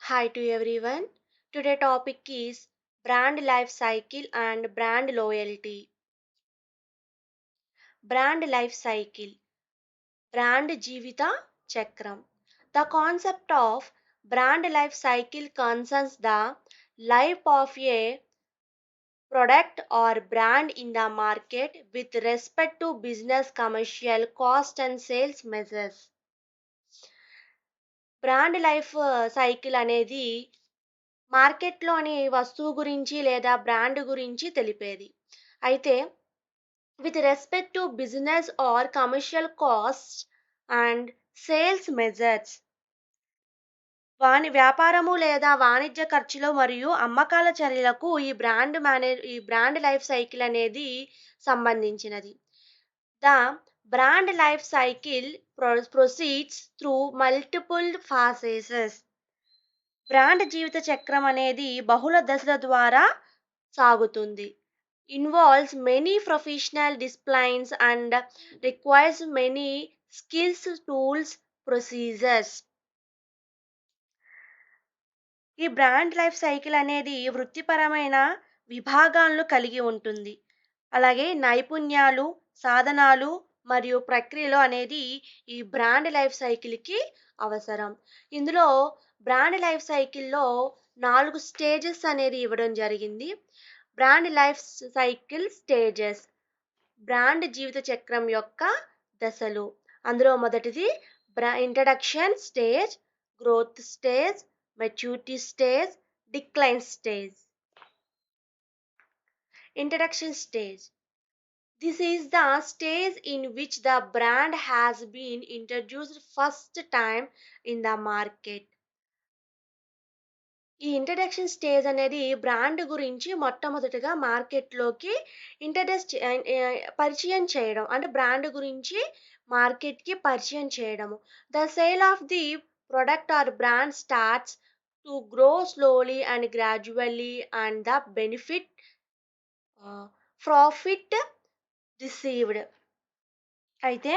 Hi to everyone. Today topic is brand life cycle and brand loyalty. Brand life cycle. Brand Jivita Chakram. The concept of brand life cycle concerns the life of a product or brand in the market with respect to business, commercial, cost and sales measures. Brand life cycle అనేది మార్కెట్లోని వస్తువు గురించి లేదా brand గురించి తెలిపేది. అయితే with respect to business are commercial cost and sales measures వ్యాపారము లేదా వాణిజ్య ఖర్చులు మరియు అమ్మకాల చర్యలకు ఈ బ్రాండ్ లైఫ్ సైకిల్ అనేది సంబంధించినది. The brand life cycle proceeds through multiple phases. Brand జీవిత చక్రం అనేది బహుళ దశల ద్వారా సాగుతుంది. Involves many professional disciplines and requires many skills, tools, procedures. ఈ బ్రాండ్ లైఫ్ సైకిల్ అనేది వృత్తిపరమైన విభాగాలను కలిగి ఉంటుంది. అలాగే నైపుణ్యాలు, సాధనాలు మరియు ప్రక్రియలు అనేది ఈ బ్రాండ్ లైఫ్ సైకిల్‌కి అవసరం. ఇందులో బ్రాండ్ లైఫ్ సైకిల్‌లో 4 స్టేజెస్ అనేది ఇవ్వడం జరిగింది. Brand life cycle stages. బ్రాండ్ జీవిత చక్రం యొక్క దశలు. అందులో మొదటిది introduction stage, growth stage, maturity stage, decline stage. Introduction stage. This is the stage in which the brand has been introduced first time in the market. ఈ ఇంట్రడక్షన్ స్టేజ్ అనేది brand గురించి మొట్టమొదటిగా మార్కెట్లోకి పరిచయం చేయడం, అంటే బ్రాండ్ గురించి మార్కెట్కి పరిచయం చేయడము. The sale of the product or brand starts to grow slowly and gradually and the profit received. అయితే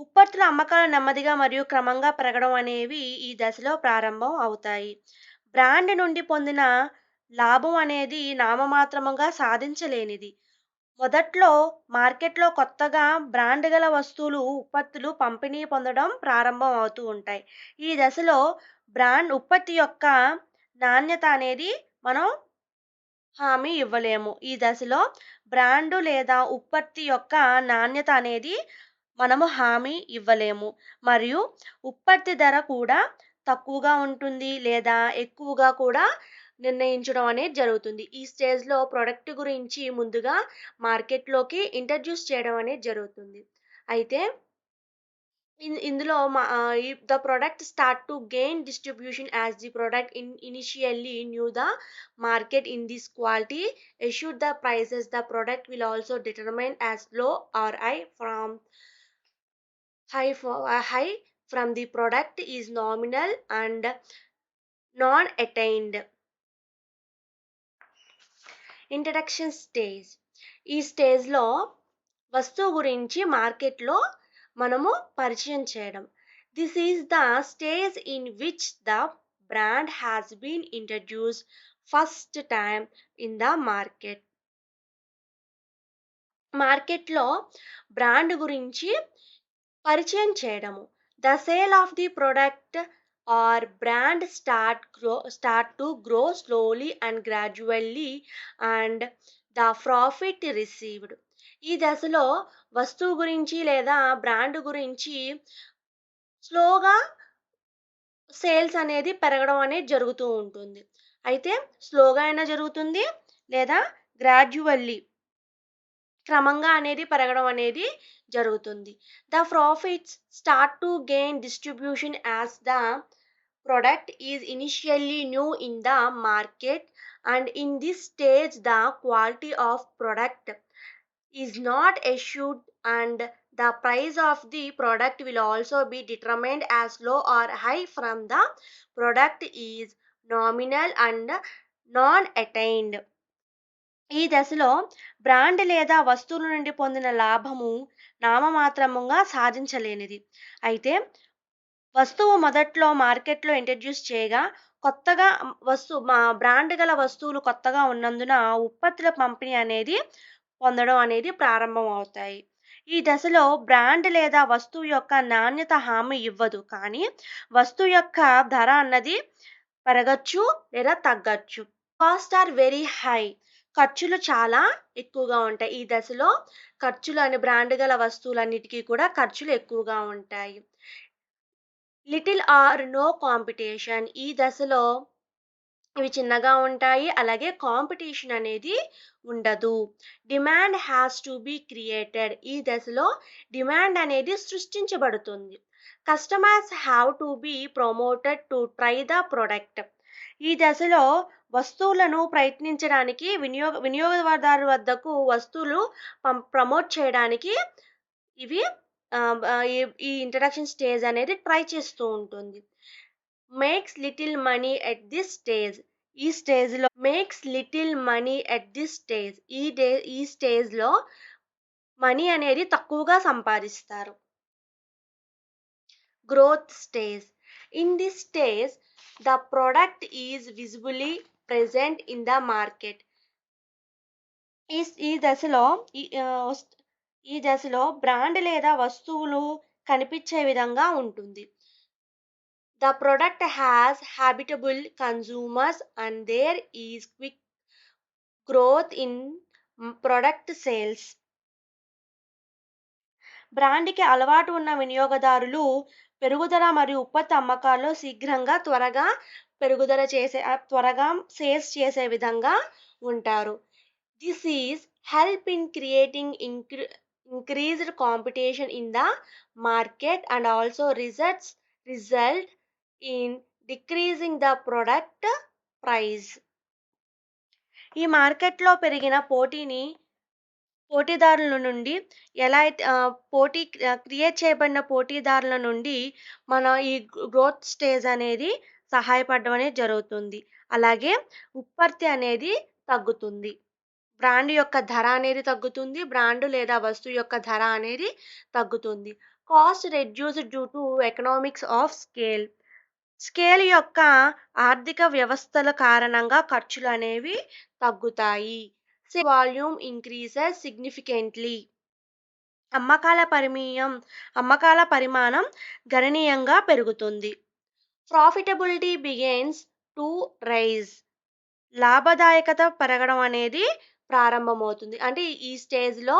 ఉత్పత్తుల అమ్మకాలు నెమ్మదిగా మరియు క్రమంగా పెరగడం అనేవి ఈ దశలో ప్రారంభం అవుతాయి. బ్రాండ్ నుండి పొందిన లాభం అనేది నామమాత్రముగా సాధించలేనిది. మొదట్లో మార్కెట్లో కొత్తగా బ్రాండ్ గల వస్తువులు, ఉత్పత్తులు పంపిణీ పొందడం ప్రారంభం అవుతూ ఉంటాయి. ఈ దశలో బ్రాండ్ ఉత్పత్తి యొక్క నాణ్యత అనేది మనం హామీ ఇవ్వలేము. ఈ దశలో బ్రాండు లేదా ఉత్పత్తి యొక్క నాణ్యత అనేది మనము హామీ ఇవ్వలేము. మరియు ఉత్పత్తి ధర కూడా తక్కువగా ఉంటుంది లేదా ఎక్కువగా కూడా నిర్ణయించడం అనేది జరుగుతుంది. ఈ స్టేజ్‌లో ప్రొడక్ట్ గురించి ముందుగా మార్కెట్‌లోకి ఇంట్రడ్యూస్ చేయడం అనేది జరుగుతుంది. అయితే ఇందులో the product start to gain distribution as the product initially knew the market in this quality assured the prices. The product will also determine as low or high from the product is nominal and non attained. Introduction stage. ఈ స్టేజ్‌లో వస్తువు గురించి మార్కెట్‌లో మనము పరిచయం చేయడం. This is the stage in which the brand has been introduced first time in the market. మార్కెట్‌లో brand గురించి పరిచయం చేయడము. The sale of the product or brand start to grow slowly and gradually and the profit received. ఈ దశలో వస్తువు గురించి లేదా brand గురించి స్లోగా సేల్స్ అనేది పెరగడం అనేది జరుగుతూ ఉంటుంది. అయితే స్లోగా అయినా జరుగుతుంది లేదా గ్రాడ్యువల్లీ క్రమంగా అనేది పెరగడం అనేది జరుగుతుంది. The profits start to gain distribution as the product is initially new in the market, and in this stage the quality of product is not assured and the price of the product will also be determined as low or high from the product is nominal and non attained. ఈ దశలో brand లేదా వస్తువుల నుండి పొందిన లాభము నామమాత్రముగా సాధించలేనిది. అయితే వస్తువు మొదట్లో మార్కెట్‌లో ఇంట్రొడ్యూస్ చేయగా, కొత్తగా బ్రాండ్ గల వస్తువులు కొత్తగా ఉన్నందున ఉత్పత్తుల పంపిణీ అనేది పొందడం అనేది ప్రారంభమవుతాయి. ఈ దశలో బ్రాండ్ లేదా వస్తువు యొక్క నాణ్యత హామీ ఇవ్వదు. కానీ వస్తువు యొక్క ధర అన్నది పెరగచ్చు లేదా తగ్గచ్చు. Cost are very high. ఖర్చులు చాలా ఎక్కువగా ఉంటాయి. ఈ దశలో బ్రాండ్ గల వస్తువులన్నిటికీ కూడా ఖర్చులు ఎక్కువగా ఉంటాయి. Little or no competition. ఈ దశలో ఇవి చిన్నగా ఉంటాయి. అలాగే కాంపిటీషన్ అనేది ఉండదు. Demand has to be created. ఈ దశలో డిమాండ్ అనేది సృష్టించబడుతుంది. Customers have to be promoted to try the product. ఈ దశలో వస్తువులను ప్రయత్నించడానికి వినియోగదారు వద్దకు వస్తువులు ప్రమోట్ చేయడానికి ఇవి ఈ ఇంట్రడక్షన్ స్టేజ్ అనేది ట్రై చేస్తూ ఉంటుంది. Makes little money at this stage. ఈ స్టేజ్‌లో మనీ అనేది తక్కువగా సంపాదిస్తారు. Growth stage. In this stage the product is visibly present in the market. ఈ ఈ దశలో ఈ ఆహ్, ఈ దశలో బ్రాండ్ లేదా వస్తువులు కనిపించే విధంగా ఉంటుంది. The product has habitable consumers and there is quick growth in product sales. బ్రాండ్‌కి అలవాటు ఉన్న వినియోగదారులు పెరుగుదల మరియు ఉత్పత్తి అమ్మకాల్లో త్వరగా సేల్స్ చేసే విధంగా ఉంటారు. This is help in creating increased competition in the market and also result in decreasing the product price. ఈ మార్కెట్‌లో పెరిగిన పోటీదారుల నుండి ఎలా అయితే క్రియేట్ చేయబడిన పోటీదారుల నుండి మన ఈ గ్రోత్ స్టేజ్ అనేది సహాయపడడం అనేది జరుగుతుంది. అలాగే ఉత్పత్తి అనేది తగ్గుతుంది. బ్రాండ్ యొక్క ధర అనేది తగ్గుతుంది. బ్రాండ్ లేదా వస్తువు యొక్క ధర అనేది తగ్గుతుంది. Cost reduced due to economics of scale. Scale యొక్క ఆర్థిక వ్యవస్థల కారణంగా ఖర్చులనేవి తగ్గుతాయి. Volume increases significantly. అమ్మకాల పరిమాణం గణనీయంగా పెరుగుతుంది. Profitability begins to rise. లాభదాయకత పెరగడం అనేది ప్రారంభమవుతుంది. అంటే ఈ స్టేజ్‌లో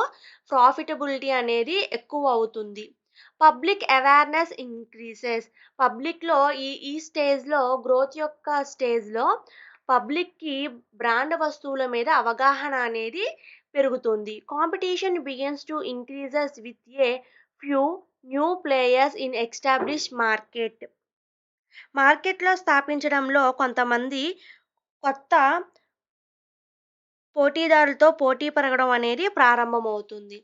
ప్రాఫిటబిలిటీ అనేది ఎక్కువ అవుతుంది. Public awareness increases. పబ్లిక్‌లో ఈ స్టేజ్‌లో గ్రోత్ యొక్క స్టేజ్‌లో పబ్లిక్‌కి బ్రాండ్ వస్తువుల మీద అవగాహన అనేది పెరుగుతుంది. Competition begins to increases with a few new players in established market. మార్కెట్‌లో స్థాపించడంలో కొంతమంది కొత్త పోటీదారులతో పోటీ పెరగడం అనేది ప్రారంభమవుతుంది.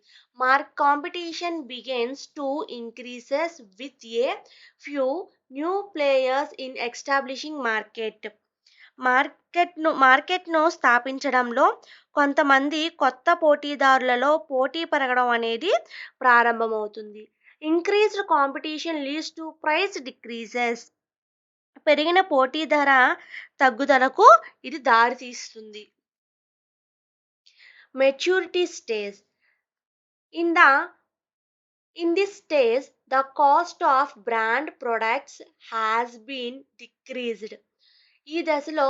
Competition begins to increases with a few new players in establishing market. మార్కెట్‌ను స్థాపించడంలో కొంతమంది కొత్త పోటీదారులలో పోటీ పెరగడం అనేది ప్రారంభమవుతుంది. Increased competition leads to price decreases. పెరిగిన పోటీ ధర తగ్గుదలకు ఇది దారితీస్తుంది. Maturity stage. In this stage, the cost of brand products has been decreased. ఈ దశలో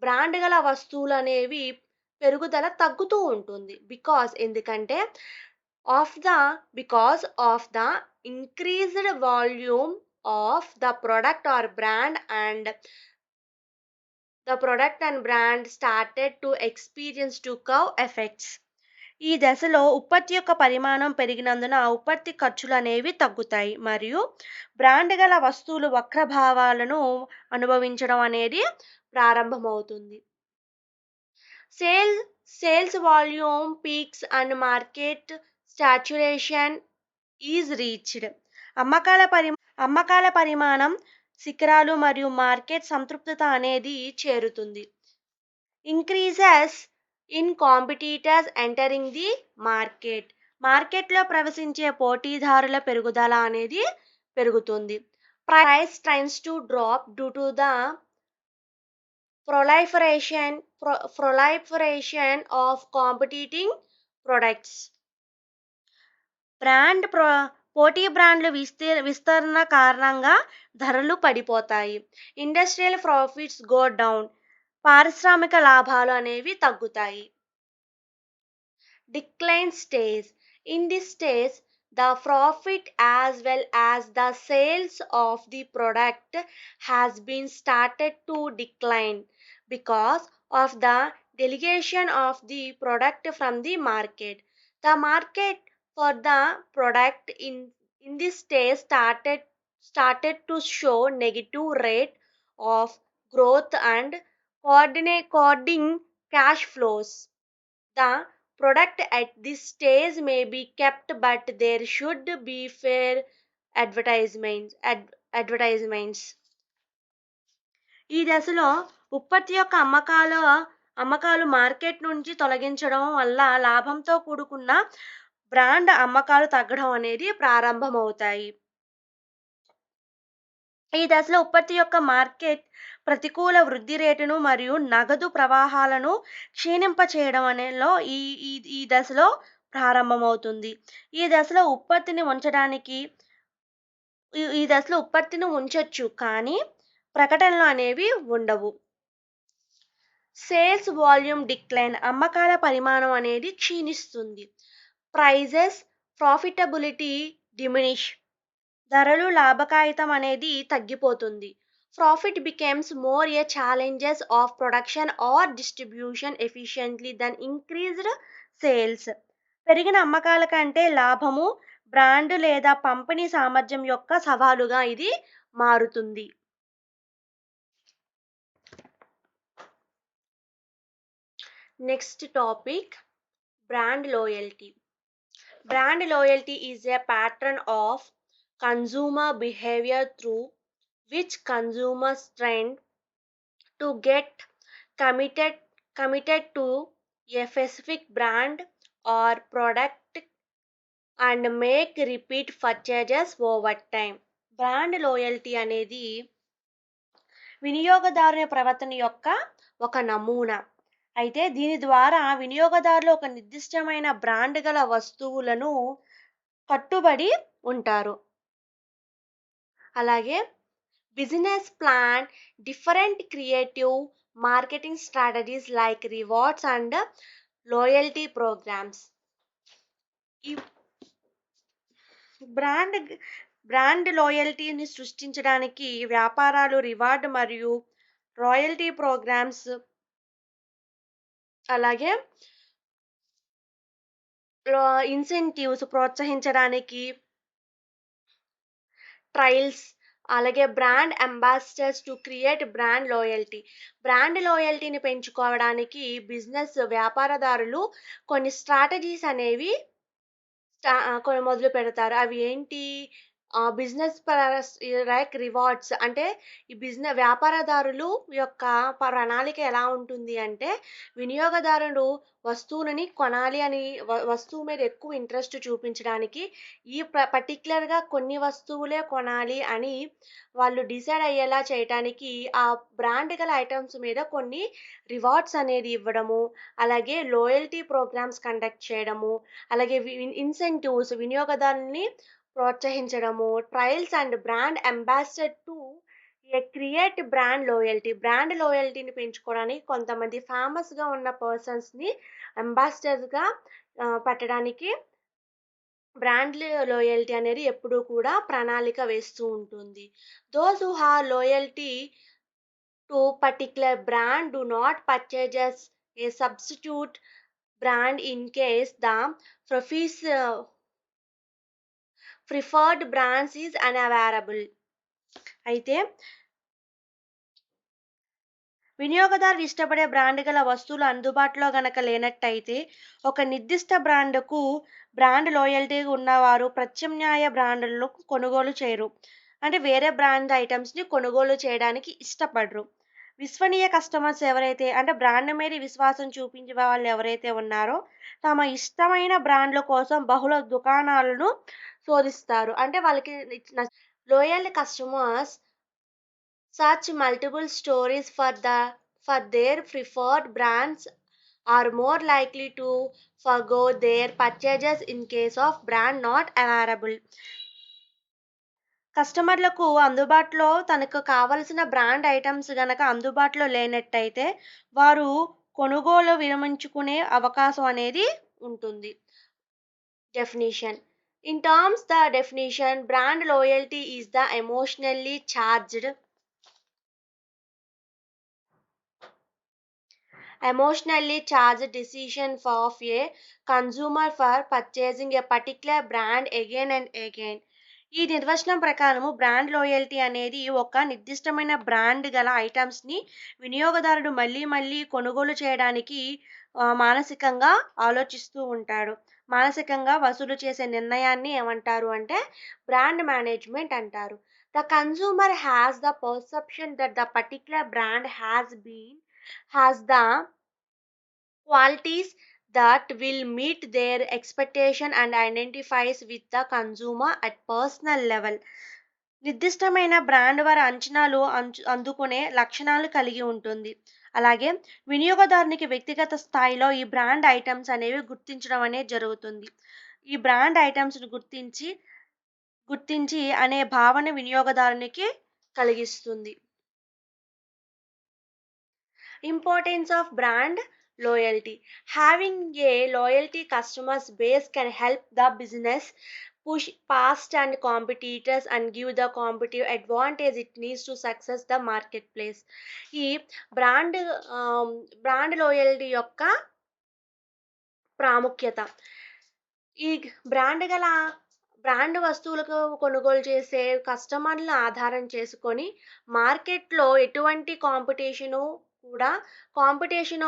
బ్రాండ్ గల వస్తువులు అనేవి పెరుగుదల తగ్గుతూ ఉంటుంది. ఎందుకంటే because of the increased volume of the product or brand and the product and brand started to experience to curve effects. ఈ దశలో ఉత్పత్తి యొక్క పరిమాణం పెరిగినందున ఉత్పత్తి ఖర్చులు అనేవి తగ్గుతాయి మరియు బ్రాండ్ గల వస్తువులు వక్రభావాలను అనుభవించడం అనేది ప్రారంభమవుతుంది. Sales volume peaks and market saturation is reached. అమ్మకాల పరిమాణం శిఖరాలు మరియు మార్కెట్ సంతృప్తత అనేది చేరుతుంది. Increases in competitors entering the మార్కెట్లో ప్రవేశించే పోటీదారుల పెరుగుదల అనేది పెరుగుతుంది. price tends to drop due to the proliferation of competing products. Brand pro పోటీ బ్రాండ్లు విస్తరణ కారణంగా ధరలు పడిపోతాయి. Industrial profits go down. పారిశ్రామిక లాభాలు అనేవి తగ్గుతాయి. Decline stage. In this stage, the profit as well as the sales of the product has been started to decline because of the delegation of the product from the market. The market for the product in this stage started to show negative rate of growth and coordinating cash flows. The product at this stage may be kept, but there should be fair advertisements. ఈ దశలో ఉత్పత్తి యొక్క అమ్మకాలు market నుంచి తొలగించడం వల్ల లాభంతో కూడుకున్న బ్రాండ్ అమ్మకాలు తగ్గడం అనేది ప్రారంభమవుతాయి. ఈ దశలో ఉత్పత్తి యొక్క మార్కెట్ ప్రతికూల వృద్ధి రేటును మరియు నగదు ప్రవాహాలను క్షీణింపచేయడం అనేలో ఈ ఈ ఈ దశలో ప్రారంభమవుతుంది. ఈ దశలో ఉత్పత్తిని ఉంచొచ్చు, కానీ ప్రకటనలు అనేవి ఉండవు. Sales volume decline. అమ్మకాల పరిమాణం అనేది క్షీణిస్తుంది. Prices profitability diminish. ధరలు లాభకాయితం అనేది తగ్గిపోతుంది. Profit becomes more a challenges of production or distribution efficiently than increased sales. పెరిగిన అమ్మకాల కంటే లాభము బ్రాండ్ లేదా పంపిణీ సామర్థ్యం యొక్క సవాలుగా ఇది మారుతుంది. Next topic brand loyalty. Brand loyalty is a pattern of consumer behavior through which consumers tend to get committed to a specific brand or product and make repeat purchases over time. Brand loyalty అనేది వినియోగదారుని ప్రవర్తన యొక్క ఒక నమూనా. అయితే దీని ద్వారా వినియోగదారులు ఒక నిర్దిష్టమైన బ్రాండ్ గల వస్తువులను కట్టుబడి ఉంటారు. అలాగే business plan different creative marketing strategies like rewards and loyalty programs. ఈ బ్రాండ్ లోయల్టీని సృష్టించడానికి వ్యాపారాలు రివార్డ్ మరియు రాయల్టీ ప్రోగ్రామ్స్, అలాగే ఇన్సెంటివ్స్ ప్రోత్సహించడానికి ట్రయల్స్, అలాగే brand ambassadors to create brand loyalty. Brand లోయల్టీని పెంచుకోవడానికి బిజినెస్ వ్యాపారదారులు కొన్ని స్ట్రాటజీస్ అనేవి కొన్ని మొదలు పెడతారు. అవి ఏంటి? Business like rewards. అంటే ఈ వ్యాపారదారులు యొక్క ప్రణాళిక ఎలా ఉంటుంది అంటే, వినియోగదారుడు వస్తువులని కొనాలి అని వస్తువు మీద ఎక్కువ ఇంట్రెస్ట్ చూపించడానికి ఈ పర్టిక్యులర్గా కొన్ని వస్తువులే కొనాలి అని వాళ్ళు డిసైడ్ అయ్యేలా చేయటానికి ఆ బ్రాండ్ గల ఐటమ్స్ మీద కొన్ని రివార్డ్స్ అనేది ఇవ్వడము, అలాగే లోయల్టీ ప్రోగ్రామ్స్ కండక్ట్ చేయడము, అలాగే ఇన్సెంటివ్స్ వినియోగదారుని ప్రోత్సహించడము, trials and brand ambassador to create brand loyalty. Brand లోయల్టీని పెంచుకోవడానికి కొంతమంది ఫేమస్గా ఉన్న పర్సన్స్ని అంబాసిడర్గా పెట్టడానికి బ్రాండ్ లోయల్టీ అనేది ఎప్పుడూ కూడా ప్రణాళిక వేస్తూ ఉంటుంది. Those who have loyalty to particular brand do not purchases A substitute brand in case the preferred brands is unavailable. అయితే వినియోగదారులు ఇష్టపడే బ్రాండ్ గల వస్తువులు అందుబాటులో గనక లేనట్టయితే ఒక నిర్దిష్ట బ్రాండ్ లోయల్టీ ఉన్నవారు ప్రత్యామ్నాయ బ్రాండ్లను కొనుగోలు చేయరు. అంటే వేరే బ్రాండ్ ఐటమ్స్ని కొనుగోలు చేయడానికి ఇష్టపడరు. విశ్వనీయ కస్టమర్స్ ఎవరైతే, అంటే బ్రాండ్ మీద విశ్వాసం చూపించే వాళ్ళు ఎవరైతే ఉన్నారో తమ ఇష్టమైన బ్రాండ్ల కోసం బహుళ దుకాణాలను శోధిస్తారు. అంటే వాళ్ళకి Loyal customers search multiple stories for their preferred brands are more likely to forgo their purchases in case of brand not available. కస్టమర్లకు అందుబాటులో తనకు కావలసిన బ్రాండ్ ఐటెమ్స్ గనక అందుబాటులో లేనట్టయితే వారు కొనుగోలు విరమించుకునే అవకాశం అనేది ఉంటుంది. Definition. In terms, the definition brand loyalty is the emotionally charged decision of a consumer for purchasing a particular brand again and again. ఈ నిర్వచనం ప్రకారము బ్రాండ్ లాయల్టీ అనేది ఒక నిర్దిష్టమైన బ్రాండ్ గల ఐటమ్స్ని వినియోగదారుడు మళ్ళీ మళ్ళీ కొనుగోలు చేయడానికి మానసికంగా ఆలోచిస్తూ ఉంటాడు. మానసికంగా వసూలు చేసే నిర్ణయాన్ని ఏమంటారు అంటే బ్రాండ్ మేనేజ్మెంట్ అంటారు. The consumer has the perception that the particular brand has the qualities that will meet their expectation and identifies with the consumer at personal level. నిర్దిష్టమైన బ్రాండ్ వారి అంచనాలు అందుకునే లక్షణాలు కలిగి ఉంటుంది. అలాగే వినియోగదారునికి వ్యక్తిగత స్థాయిలో ఈ బ్రాండ్ ఐటమ్స్ అనేవి గుర్తించడం అనేది జరుగుతుంది. ఈ బ్రాండ్ ఐటమ్స్ని గుర్తించి అనే భావన వినియోగదారునికి కలిగిస్తుంది. Importance of brand loyalty. Having a loyalty customers base can help the business push past and competitors and give the competitive advantage it needs to success the marketplace. ఈ బ్రాండ్ బ్రాండ్ లాయల్టీ యొక్క ప్రాముఖ్యత. ఈ brand వస్తువులకు కొనుగోలు చేసే కస్టమర్లను ఆధారం చేసుకొని మార్కెట్లో ఎటువంటి కాంపిటీషన్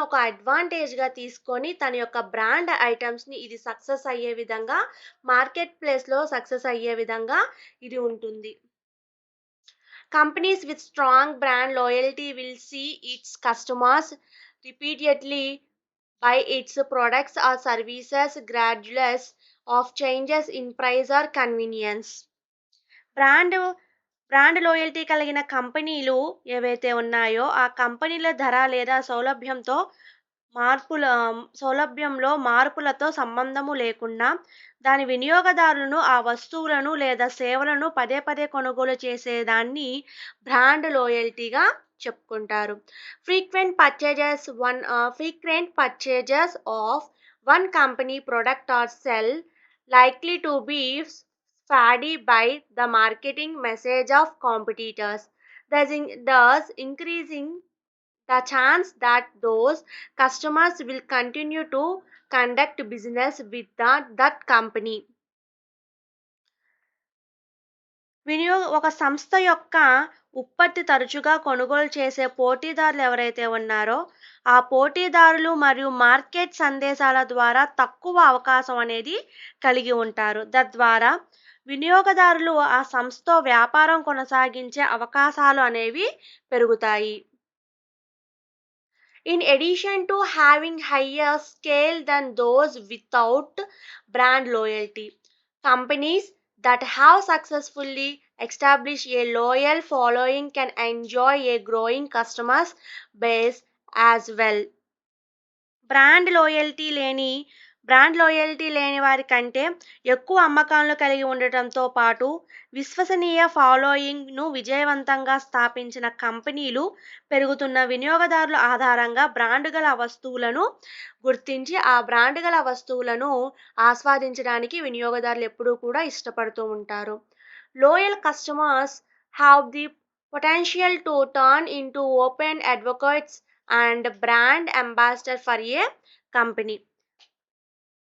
ఒక అడ్వాంటేజ్గా తీసుకొని తన యొక్క బ్రాండ్ ఐటమ్స్ని ఇది సక్సెస్ అయ్యే విధంగా మార్కెట్ ప్లేస్లో సక్సెస్ అయ్యే విధంగా ఇది ఉంటుంది. Companies with strong brand loyalty will see its customers repeatedly buy its products or services regardless of changes in price or convenience. Brand loyalty కలిగిన కంపెనీలు ఏవైతే ఉన్నాయో ఆ కంపెనీల ధర లేదా సౌలభ్యంలో మార్పులతో సంబంధము లేకుండా దాని వినియోగదారులను ఆ వస్తువులను లేదా సేవలను పదే పదే కొనుగోలు చేసేదాన్ని బ్రాండ్ లాయల్టీగా చెప్పుకుంటారు. Frequent purchases of one company product are cell likely to be swayed by the marketing message of competitors, thus increasing the chance that those customers will continue to conduct business with that company. ఒక సంస్థ యొక్క ఉత్పత్తి తరచుగా కొనుగోలు చేసే పోటీదారులు ఎవరైతే ఉన్నారో ఆ పోటీదారులు మరియు మార్కెట్ సందేశాల ద్వారా తక్కువ అవకాశం అనేది కలిగి ఉంటారు. తద్వారా వినియోగదారులు ఆ సంస్థతో వ్యాపారం కొనసాగించే అవకాశాలు అనేవి పెరుగుతాయి. In addition to having higher scale than those without brand loyalty, companies that have successfully established a loyal following can enjoy a growing customer base as well. Brand loyalty లేని వారి కంటే ఎక్కువ అమ్మకాలను కలిగి ఉండటంతో పాటు విశ్వసనీయ ఫాలోయింగ్ను విజయవంతంగా స్థాపించిన కంపెనీలు పెరుగుతున్న వినియోగదారుల ఆధారంగా బ్రాండ్ గల వస్తువులను గుర్తించి ఆ బ్రాండ్ గల వస్తువులను ఆస్వాదించడానికి వినియోగదారులు ఎప్పుడూ కూడా ఇష్టపడుతూ ఉంటారు. Loyal customers have the potential to turn into open advocates and brand ambassador for a company.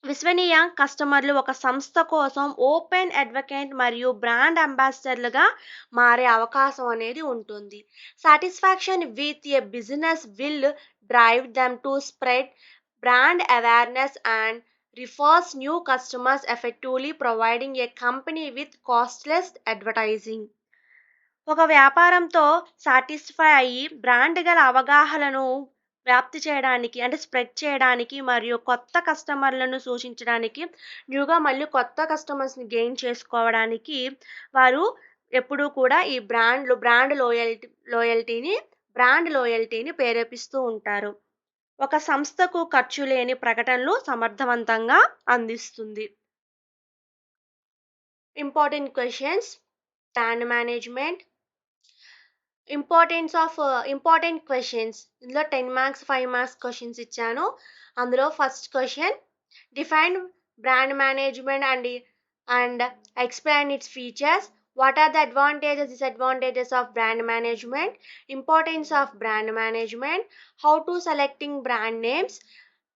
విశ్వసనీయ కస్టమర్లు ఒక సంస్థ కోసం ఓపెన్ అడ్వకేట్ మరియు బ్రాండ్ అంబాసిడర్లుగా మారే అవకాశం అనేది ఉంటుంది. Satisfaction with a business will drive them to spread brand awareness and refers new customers effectively providing a company with costless advertising. ఒక వ్యాపారంతో సాటిస్ఫై అయ్యి బ్రాండ్ గల అవగాహనను వ్యాప్తి చేయడానికి అంటే స్ప్రెడ్ చేయడానికి మరియు కొత్త కస్టమర్లను సూచించడానికి న్యూగా మళ్ళీ కొత్త కస్టమర్స్ని గెయిన్ చేసుకోవడానికి వారు ఎప్పుడూ కూడా ఈ బ్రాండ్ లాయల్టీని ప్రేరేపిస్తూ ఉంటారు. ఒక సంస్థకు ఖర్చు లేని ప్రకటనలు సమర్థవంతంగా అందిస్తుంది. Important questions, brand management, important questions. ఇందులో 10 మార్క్స్, 5 మార్క్స్ క్వెషన్స్ ఇచ్చాను. అందులో first question, define brand management and explain it's features. What are the advantages, disadvantages of brand management? Importance of brand management. How to selecting brand names.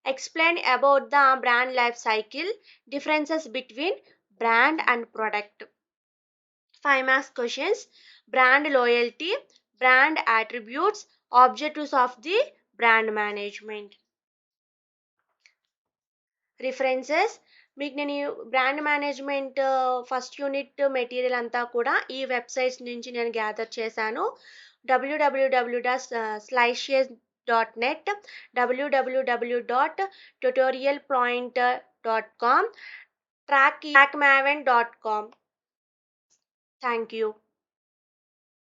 Explain about the brand life cycle. Differences between brand and product. 5 marks questions. Brand loyalty, brand attributes, objectives of the brand management. References, మీకు నేను brand management first unit material అంతా కూడా ఈ websites నుంచి నేను gather చేశాను. www.sliceshes.net, www.tutorialpoint.com, trackmaven.com. Thank you.